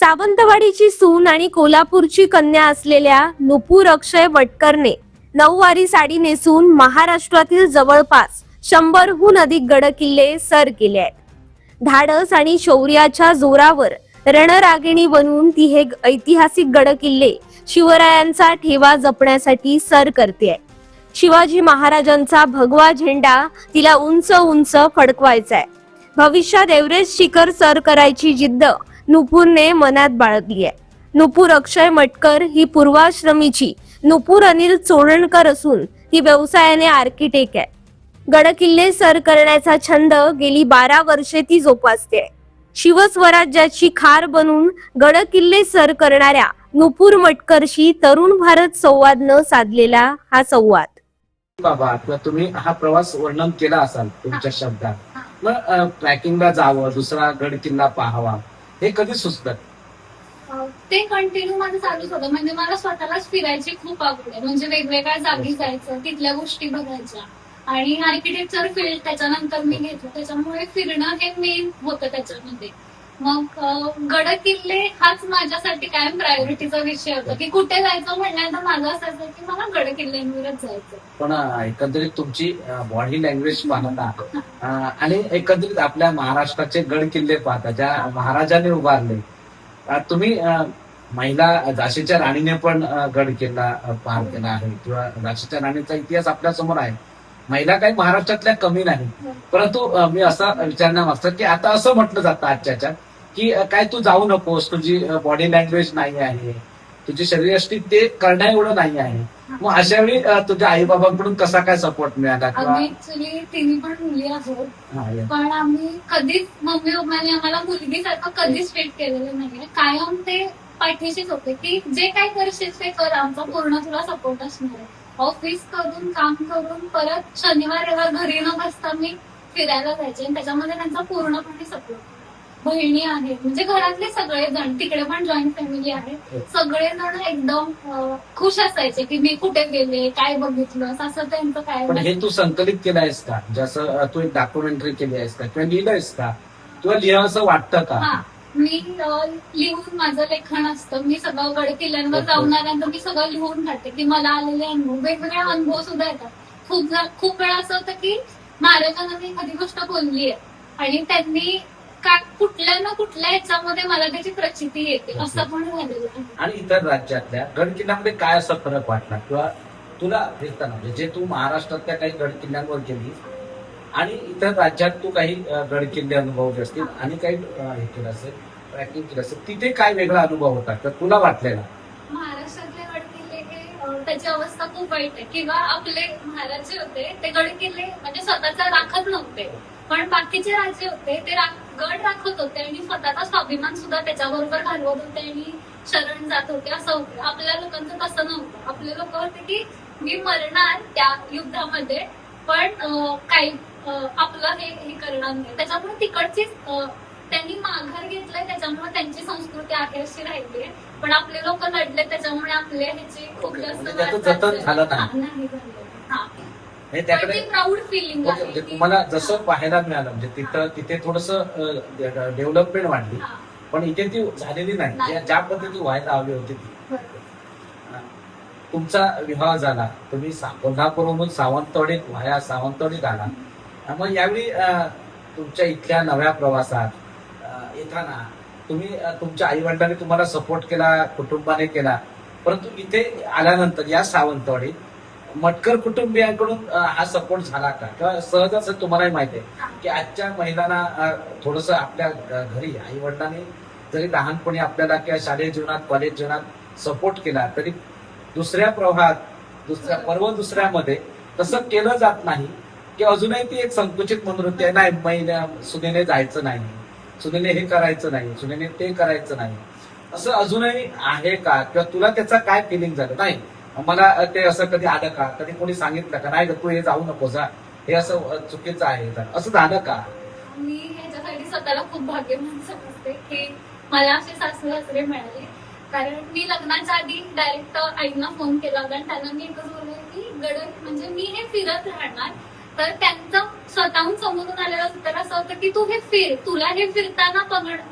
सावंतवाडीची सून आणि कोल्हापूरची कन्या असलेल्या नुपूर अक्षय वटकरने नऊवारी साडी नेसून महाराष्ट्रातील जवळपास 100हून अधिक गडकिल्ले सर केले आहेत। धाडस आणि शौर्याच्या जोरावर रणरागिणी बनून ती हे ऐतिहासिक गडकिल्ले शिवरायांचा ठेवा जपण्यासाठी सर करते। शिवाजी महाराजांचा भगवा झेंडा तिला उंच उंच फडकवायचा आहे। भविष्यात एव्हरेस्ट शिखर सर करायची जिद्द नुपूरने मनात बाळगली आहे। नुपूर अक्षय मटकर ही पूर्वाश्रमीची नुपूर अनिल चोरणकर असून ती व्यवसायाने आर्किटेक्ट आहे। गडकिल्ले सर करण्याचा छंद गेली 12 वर्षे ती जोपासते। शिवस्वराज्याची खार बनून गडकिल्ले सर करणाऱ्या नुपूर मटकरशी तरुण भारत संवादनं साधलेला हा संवाद। बाबा किंवा तुम्ही हा प्रवास वर्णन केला असाल तुमच्या शब्दात, मग ट्रॅकिंगला जावं, दुसरा गड किल्ला पाहावा, हे कधी सुचतं? ते कंटिन्यू माझं चालूच होतं। म्हणजे मला स्वतःलाच फिरायची खूप आवड आहे। म्हणजे वेगवेगळ्या जागी जायचं, तिथल्या गोष्टी बघायच्या आणि आर्किटेक्चर फील्ड त्याच्यानंतर मी घेतलं, त्याच्यामुळे फिरणं हे मेन होतं त्याच्यामध्ये। मग गड किल्ले हाच माझ्यासाठी कायम प्रायोरिटीचा विषय होता की कुठे जायचं म्हणल्यानंतर माझं असायचं की मला गड किल्ल्यांवरच जायचं। पण एकंदरीत तुमची बॉडी लँग्वेज पाहता आणि एकंदरीत आपल्या महाराष्ट्राचे गड किल्ले पाहता ज्या महाराजांनी उभारले, तुम्ही महिला झाशीच्या राणीने पण गड किल्ला पार केला आहे किंवा झाशीच्या राणीचा इतिहास आपल्या समोर आहे। महिला काही महाराष्ट्रातल्या कमी नाही, परंतु मी असा विचारण्या मागचं की आता असं म्हटलं जातं आजच्या की काय तू जाऊ नकोस, तुझी बॉडी लँग्वेज नाही आहे, तुझी शरीरयष्टी ते करण्या एवढं नाही आहे। मग अशा वेळी तुझ्या आई बाबांकडून कसा काय सपोर्ट मिळाला? ऍक्च्युली तिन्ही पण मुली आहेत, पण आम्ही कधीच मम्मी पप्पांनी आम्हाला मुलगीसारखं कधीच ट्रीट केलेलं नाहीये। कायम ते पाठीशीच होते की जे काय करशील ते कर, आमचा पूर्ण तुला सपोर्ट असणार आहे। ऑफिस करून काम करून परत शनिवार रविवार घरी न बसता मी फिरायला जायचे आणि त्याच्यामध्ये त्यांचा पूर्णपणे सपोर्ट। बहिणी आहेत, म्हणजे घरातले सगळे जण, तिकडे पण जॉईंट फॅमिली आहे, सगळे जण एकदम खुश असायचे की मी कुठे गेले, काय बघितलं, असं त्यांचं काय। पण हे तू संकलित केलं आहेस का? जसं तू एक डॉक्युमेंटरी केली आहेस का किंवा लिहिलंयस का? तुला लिहावं असं वाटतं का? मी लिहून माझं लेखन असतं। मी सगळं गड किल्ल्यांवर जाऊन आल्यानंतर मी सगळं लिहून काढते की मला आलेले अनुभव, वेगवेगळे अनुभव सुद्धा येतात। खूप वेळा असं होतं की महाराजांना मी एखादी गोष्ट बोलली आहे आणि त्यांनी कुठल्या ना कुठल्या याच्यामध्ये मला त्याची प्रचिती येते, असं पण झालेलं आहे। आणि इतर राज्यातल्या गड किल्ल्यांमध्ये काय असा फरक वाटला किंवा तुला फिरताना, म्हणजे जे तू महाराष्ट्रातल्या काही गड किल्ल्यांवर गेली आणि इतर राज्यात तू काही गड किल्ले अनुभवले असतील आणि काही हे केलं असेल, ट्रॅकिंग केलं असेल, तिथे काय वेगळा अनुभव होता तर तुला वाटलेला? महाराष्ट्रातले गड किल्ले हे त्याची अवस्था खूप वाईट आहे। किंवा आपले महाराज जे होते ते गड किल्ले म्हणजे स्वतःचा राखत नव्हते, पण बाकीचे राजे होते ते गड राखत होते आणि स्वतःचा स्वाभिमान सुद्धा त्याच्याबरोबर घालवत होते आणि शरण जात होते। असं होतं। आपल्या लोकांचं तसं नव्हतं। आपले लोक होते की मी मरणार त्या युद्धामध्ये, पण काही आपलं हे करणार नाही। त्याच्यामुळे तिकडचीच त्यांनी माघार घेतलंय, त्याच्यामुळे त्यांची संस्कृती आहे अशी राहिली आहे। पण आपले लोक लढले, त्याच्यामुळे आपले ह्याची खूप जास्त जतन झालं नाही नाही त्याकडे प्राऊड फिलिंग आहे। म्हणजे तुम्हाला जसं पाहायला मिळालं, म्हणजे तिथे थोडस डेव्हलपमेंट वाढली, पण इथे ती झालेली नाही ज्या पद्धती व्हायला हवी होती ती। तुमचा विवाह झाला, तुम्ही कोल्हापूरहून सावंतवाडीत व्हाया सावंतवाडीत आला, मग यावेळी तुमच्या इथल्या नव्या प्रवासात येताना तुम्ही तुमच्या आई वडिलांनी तुम्हाला सपोर्ट केला, कुटुंबाने केला, परंतु इथे आल्यानंतर या सावंतवाडीत मटकर कुटुंबियांकडून हा सपोर्ट झाला का? किंवा सहज असं तुम्हालाही माहिती आहे की आजच्या महिलांना थोडस आपल्या घरी आई वडिलांनी जरी लहानपणी आपल्याला किंवा शालेय जीवनात, कॉलेज जीवनात सपोर्ट केला, तरी दुसऱ्या प्रवाहात, दुसऱ्यामध्ये तसं केलं जात नाही की अजूनही ती एक संकुचित मनोवृत्ती आहे, नाही महिला सुनेने जायचं नाही, सुनेने हे करायचं नाही, सुनेने ते करायचं नाही, असं अजूनही आहे का? किंवा तुला त्याचा काय फिलिंग झालं? नाही मला ते असं कधी आलं का? कधी कोणी सांगितलं का नाही तू हे जाऊ नको, जा, हे असं चुकीचं आहे, असं झालं का? मी ह्याच्यासाठी स्वतःला खूप भाग्यवान समजते की मला असे सासू सासरे मिळाले। कारण मी लग्नाच्या आधी डायरेक्ट आईना फोन केला होता आणि त्यांना मी एकच बोलले की गड म्हणजे मी हे फिरत राहणार, तर त्यांचं स्वतःहून समोरून आलेलं उत्तर असं होतं की तू हे फिर, तुला हे फिरताना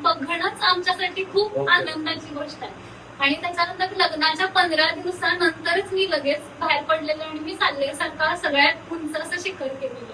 बघणंच आमच्यासाठी खूप Okay. आनंदाची गोष्ट आहे. आणि त्याच्यानंतर लग्नाच्या 15 दिवसानंतरच मी लगेच बाहेर पडलेले आणि मी चालल्यासारखा सगळ्यात उंच असं शिखर केलेलं.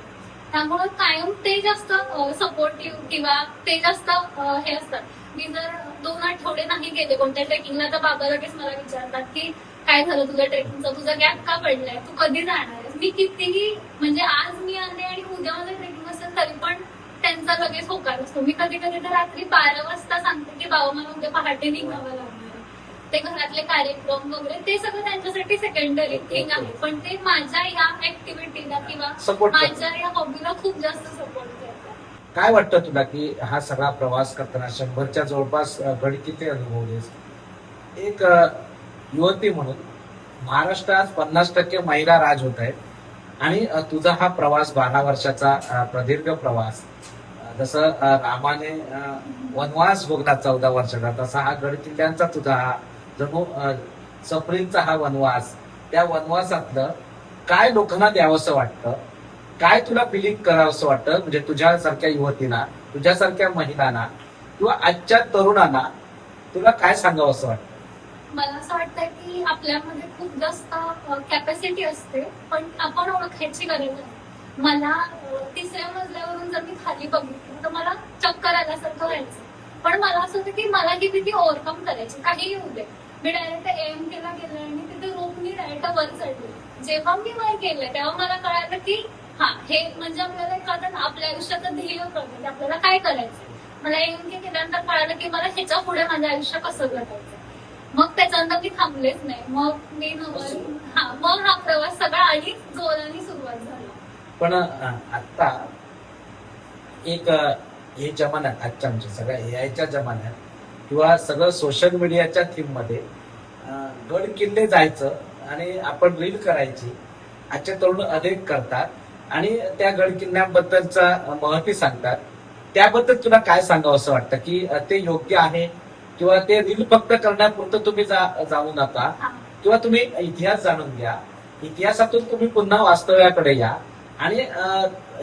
त्यामुळे कायम ते जास्त सपोर्टिव्ह किंवा ते जास्त हे असतात. मी जर 2 आठवडे नाही गेले कोणत्या ट्रेकिंगला तर बाबा लगेच मला विचारतात की काय झालं तुझं ट्रेकिंगचं, तुझा गॅप का पडलाय, तू कधी जाणार आहेस. मी कितीही म्हणजे आज मी आले आणि उद्या माझं ट्रेकिंग असेल तरी पण त्यांचा लगेच होकार असतो. मी कधी कधी तर रात्री 12 वाजता सांगते की बाबा मला उद्या पहाटे निघावं लागणार आहे. ते घरातले कार्यक्रम वगैरे ते सगळं त्यांच्यासाठी सेकंडरी थिंग आहे, पण ते माझ्या ह्या ऍक्टिव्हिटीला किंवा सपोर्ट माझ्या या हॉबीला खूप जास्त सपोर्ट करतात. काय वाटतं तुला की हा सगळा प्रवास करताना 100च्या जवळपास गड किती अनुभवलेस? एक युवती म्हणून महाराष्ट्रात 50% महिला राज होत आहेत आणि तुझा हा प्रवास 12 वर्षाचा प्रदीर्घ प्रवास, जसं रामाने वनवास भोगला 14 वर्षाचा, तसा हा गड किल्ल्यांचा तुझा हा जणू सफरींचा हा वनवास. त्या वनवासातलं काय लोकांना द्यावंसं वाटतं, काय तुला फिलिंग करावंसं वाटतं, म्हणजे तुझ्यासारख्या युवतींना, तुझ्यासारख्या महिलांना किंवा आजच्या तरुणांना तुला काय सांगावंसं वाटतं? मला असं वाटतं की आपल्यामध्ये खूप जास्त कॅपॅसिटी असते, पण आपण ओळखायची गरज आहे. मला 3ऱ्या मजल्यावरून जर मी खाली बघितलं तर मला चक्कर आल्यासारखं व्हायचं, पण मला असं होतं की मला ही भीती ओव्हरकम करायची, काही येऊ दे. मी डायरेक्ट एम केला गेलं आणि तिथे रोपनी डायरेक्ट वर चढली. जेव्हा मी वर गेले तेव्हा मला कळालं की हा हे म्हणजे आपल्याला कळतं ना आपल्या आयुष्याचं ध्येय कळतं, आपल्याला काय करायचं. मला एम के केल्यानंतर कळालं की मला ह्याच्या पुढे माझं आयुष्य कसं जगायचं. मग त्याच्यानंतर मी थांबलेच नाही. मग मी मग हा प्रवास सगळा आणि जोराने सुरुवात झाला. पण आता एक हे जमान्यात, आजच्या आमच्या सगळ्या एआयच्या जमान्यात किंवा सगळं सोशल मीडियाच्या थीम मध्ये गड किल्ले जायचं आणि आपण रील करायची आजच्या तरुण अनेक करतात आणि त्या गड किल्ल्यांबद्दलचा महती सांगतात. त्याबद्दल तुला काय सांगावं असं वाटतं की ते योग्य आहे किंवा ते रील फक्त करण्यापुरतं तुम्ही जाऊ नका, किंवा तुम्ही इतिहास जाणून घ्या, इतिहासातून तुम्ही पुन्हा वास्तव्याकडे या आणि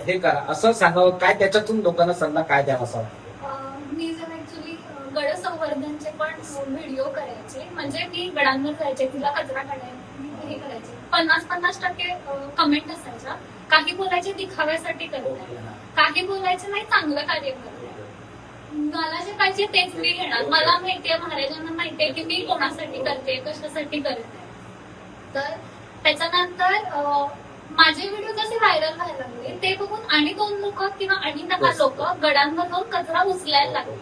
हे करा, असं सांगावं? काय त्याच्यातून लोकांना सल्ला काय द्यावा असं वाटतं? मी जर ऍक्च्युली गड संवर्धनचे पण व्हिडिओ करायचे, म्हणजे मी गडांवर जायचे, तिला कचरा काढायला हे करायचे. 50% कमेंट असायच्या. काही बोलायचे दिखाव्यासाठी करताय, काही बोलायचे नाही चांगलं कार्य करताय. मला जे पाहिजे तेच मी घेणार. मला माहितीये, महाराजांना माहितीये की मी कोणासाठी करते, कशासाठी करते. तर त्याच्यानंतर माझे व्हिडिओ कसे व्हायरल व्हायला लागले ते बघून आणि 2 लोक किंवा आणि 10 लोक गडांवर जाऊन कचरा उचलायला लागले.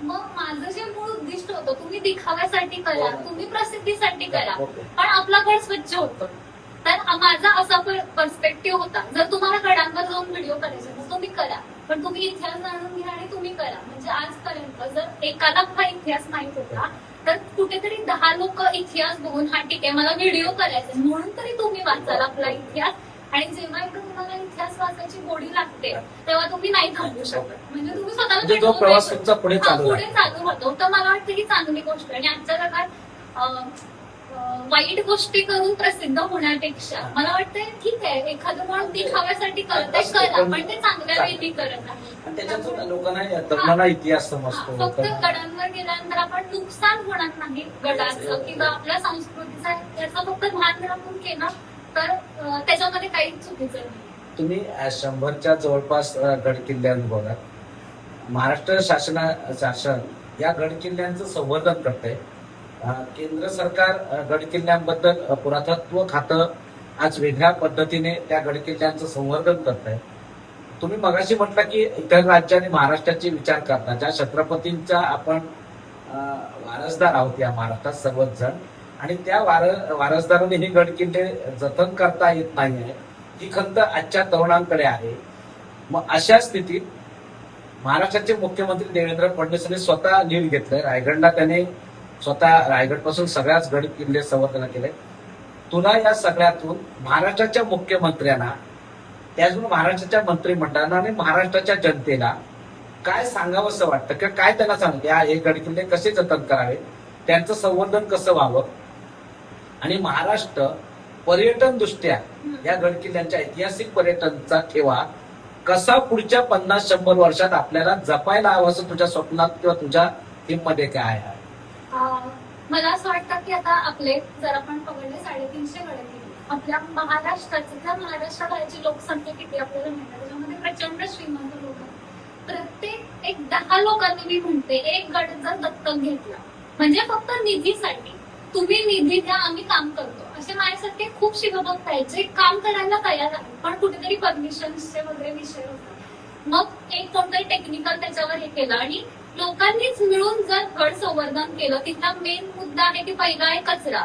मग माझं जे मूळ उद्दिष्ट होतं, तुम्ही दिखाव्यासाठी करा, तुम्ही प्रसिद्धीसाठी करा, पण आपला गड स्वच्छ होतो. तर माझा असा पर्स्पेक्टिव्ह होता, जर तुम्हाला गडांवर जाऊन व्हिडिओ करायचे तर तुम्ही करा, पण तुम्ही इतिहास जाणून घ्या आणि तुम्ही करा. म्हणजे आजपर्यंत जर एखादा हा इतिहास माहित होता तर कुठेतरी 10 लोक इतिहास बघून हा ठीक आहे मला व्हिडिओ करायचा म्हणून तरी तुम्ही वाचाल आपला इतिहास. आणि जेव्हा एकदा तुम्हाला इतिहास वाचायची गोडी लागते तेव्हा तुम्ही नाही थांबू शकत. म्हणजे तुम्ही म्हणजे तो प्रवास तुमचा पुढे चालू राहतो. तर मला वाटतं ही चांगली गोष्ट आहे. आणि आजच्या जगात वाईट गोष्टी करून प्रसिद्ध होण्यापेक्षा मला वाटतं ठीक आहे, एखादं माणूस दिखाव्यासाठी करत आहे करा, पण ते चांगल्या वेळी करत आहे. त्याच्यातून लोकांना तरुणांना इतिहास समजतो. फक्त गडांवर गेल्यानंतर आपण नुकसान होणार नाही गडाचं किंवा आपल्या संस्कृतीचा, त्याचं फक्त भान राखून केलं तर त्याच्यामध्ये काहीच चुकीचं नाही. तुम्ही 100च्या जवळपास गड किल्ले अनुभवलात. महाराष्ट्र शासन या गड किल्ल्यांचं संवर्धन करतंय. केंद्र सरकार गड किल्ल्यांबद्दल पुरातत्व खातं आज वेगळ्या पद्धतीने त्या गड किल्ल्यांचं संवर्धन करत आहे. तुम्ही मगाशी म्हटलं की इतर राज्यांनी महाराष्ट्राचे विचार करतात, ज्या छत्रपतींचा आपण वारसदार आहोत या महाराष्ट्रात सर्वच जण, आणि त्या वारसदारांनी हे गड किल्ले जतन करता येत नाहीये, ही खंत आजच्या तरुणांकडे आहे. मग अशा स्थितीत महाराष्ट्राचे मुख्यमंत्री देवेंद्र फडणवीस यांनी स्वतः लीड घेतलंय. रायगडला त्याने स्वतः रायगड पासून सगळ्याच गड किल्ले संवर्धन केले. तुला या सगळ्यातून महाराष्ट्राच्या मुख्यमंत्र्यांना, त्याचबरोबर महाराष्ट्राच्या मंत्रिमंडळांना आणि महाराष्ट्राच्या जनतेला काय सांगावं असं वाटतं, किंवा काय त्यांना सांगते हे गड किल्ले कसे जतन करावे, त्यांचं संवर्धन कसं व्हावं, आणि महाराष्ट्र पर्यटन दृष्ट्या या गड किल्ल्यांच्या ऐतिहासिक पर्यटनचा ठेवा कसा पुढच्या 50-100 वर्षात आपल्याला जपायला हवं असं तुझ्या स्वप्नात किंवा तुझ्या टीममध्ये काय आहे? मला असं वाटतं की आता आपले जर आपण पकडले 350 गड किल्ले आपल्या महाराष्ट्राची लोकसंख्या किती आपल्याला माहिती त्याच्यामध्ये प्रचंड श्रीमंत लोक आहेत. प्रत्येक एक 10 लोकांनी मी म्हणते एक गड जर दत्तक घेतला म्हणजे फक्त निधीसाठी तुम्ही निधी द्या आम्ही काम करतो असे माझ्यासारखे खूप शिवभक्त आहेत जे काम करायला तयार आहेत पण कुठेतरी परमिशनचे वगैरे विषय होतात. मग एक कोणतरी टेक्निकल त्याच्यावर हे केलं आणि लोकांनीच मिळून जर गड संवर्धन केलं तिथला मेन मुद्दा आहे की पहिला आहे कचरा.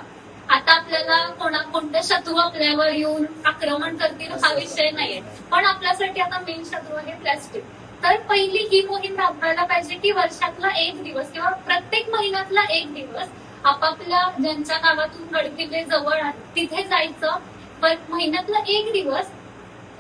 आता आपल्याला कोणते शत्रू आपल्यावर येऊन आक्रमण करतील हा विषय नाहीये पण आपल्यासाठी आता मेन शत्रू आहे प्लॅस्टिक. तर पहिली ही मोहीम राबवायला पाहिजे की वर्षातला एक दिवस किंवा प्रत्येक महिन्यातला एक दिवस आपापल्या ज्यांच्या गावातून गडकिल्ले जवळ आहेत तिथे जायचं. महिन्यातला एक दिवस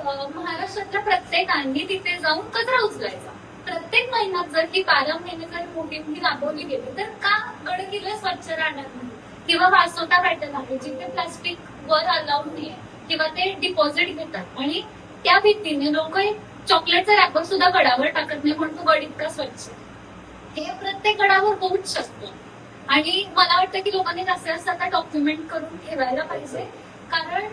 महाराष्ट्रातल्या प्रत्येकाने तिथे जाऊन कचरा उचलायचा. प्रत्येक महिन्यात जर ही 12 महिने जर मोहीम ही राबवली गेली तर का गडकिल्ले स्वच्छ राहणार नाही किंवा वासोटा पॅटर्न आहे जिथे प्लास्टिक वर अलाउड नाहीये किंवा ते डिपॉझिट घेतात आणि त्या भीतीने लोक चॉकलेटचा रॅपर सुद्धा गडावर टाकत नाही म्हणून तो गड इतका स्वच्छ. हे प्रत्येक गडावर होऊच शकतं आणि मला वाटतं की लोकांनी जास्त आता डॉक्युमेंट करून ठेवायला पाहिजे कारण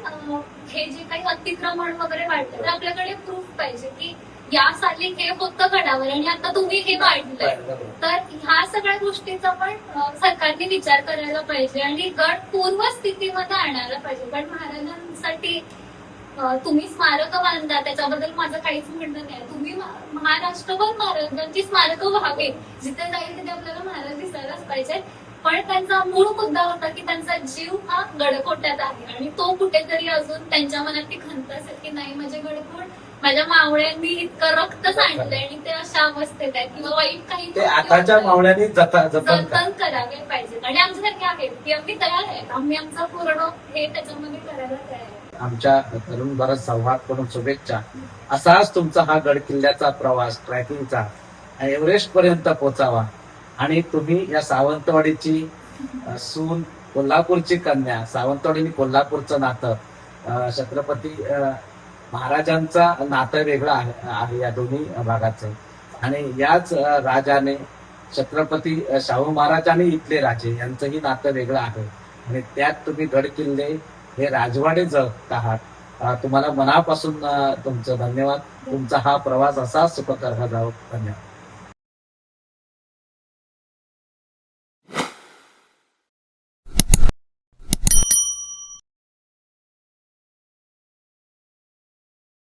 हे जे काही अतिक्रमण वगैरे वाढलं तर आपल्याकडे प्रूफ पाहिजे की या साली हे होतं गडावर आणि आता तुम्ही हे वाढलंय. तर ह्या सगळ्या गोष्टीचा पण सरकारने विचार करायला पाहिजे आणि गड पूर्वस्थितीमध्ये आणायला पाहिजे. पण महाराजांसाठी तुम्ही स्मारक बांधा त्याच्याबद्दल माझं काहीच म्हणणं नाही. तुम्ही महाराष्ट्रभर महाराजांची स्मारकं व्हावी जिथे जाईल तिथे आपल्याला महाराज दिसायलाच पाहिजे. पण त्यांचा मूळ मुद्दा होता की त्यांचा जीव हा गडकोट्यात आहे आणि तो कुठेतरी अजून त्यांच्या मनात ती खंत असेल की नाही माझे गडकोट माझ्या मावळ्यांनी इतकं रक्त सांडलंय आणि ते अशा अवस्थेत आहेत किंवा वाईट काही आताच्या मावळ्यांनी जतन करावे पाहिजेत आणि आमच्यासारखे आहेत की आम्ही तयार आहेत आम्ही आमचं पूर्ण हे त्याच्यामध्ये करायला तयार आहे. आमच्या तरुण भारत संवाद कडून शुभेच्छा. असाच तुमचा हा गड किल्ल्याचा प्रवास ट्रॅकिंगचा एव्हरेस्ट पर्यंत पोहोचावा आणि तुम्ही या सावंतवाडीची सून कोल्हापूरची कन्या सावंतवाडी आणि कोल्हापूरचं नातं छत्रपती महाराजांचा नातं वेगळं आहे या दोन्ही भागाचं आणि याच राजाने छत्रपती शाहू महाराज आणि इथले राजे यांचंही नातं वेगळं आहे आणि त्यात तुम्ही गड किल्ले हे राजवाडे जगत आहात. तुम्हाला मनापासून तुमचं धन्यवाद. तुमचा हा प्रवास असाच सुखकर जावो. धन्यवाद.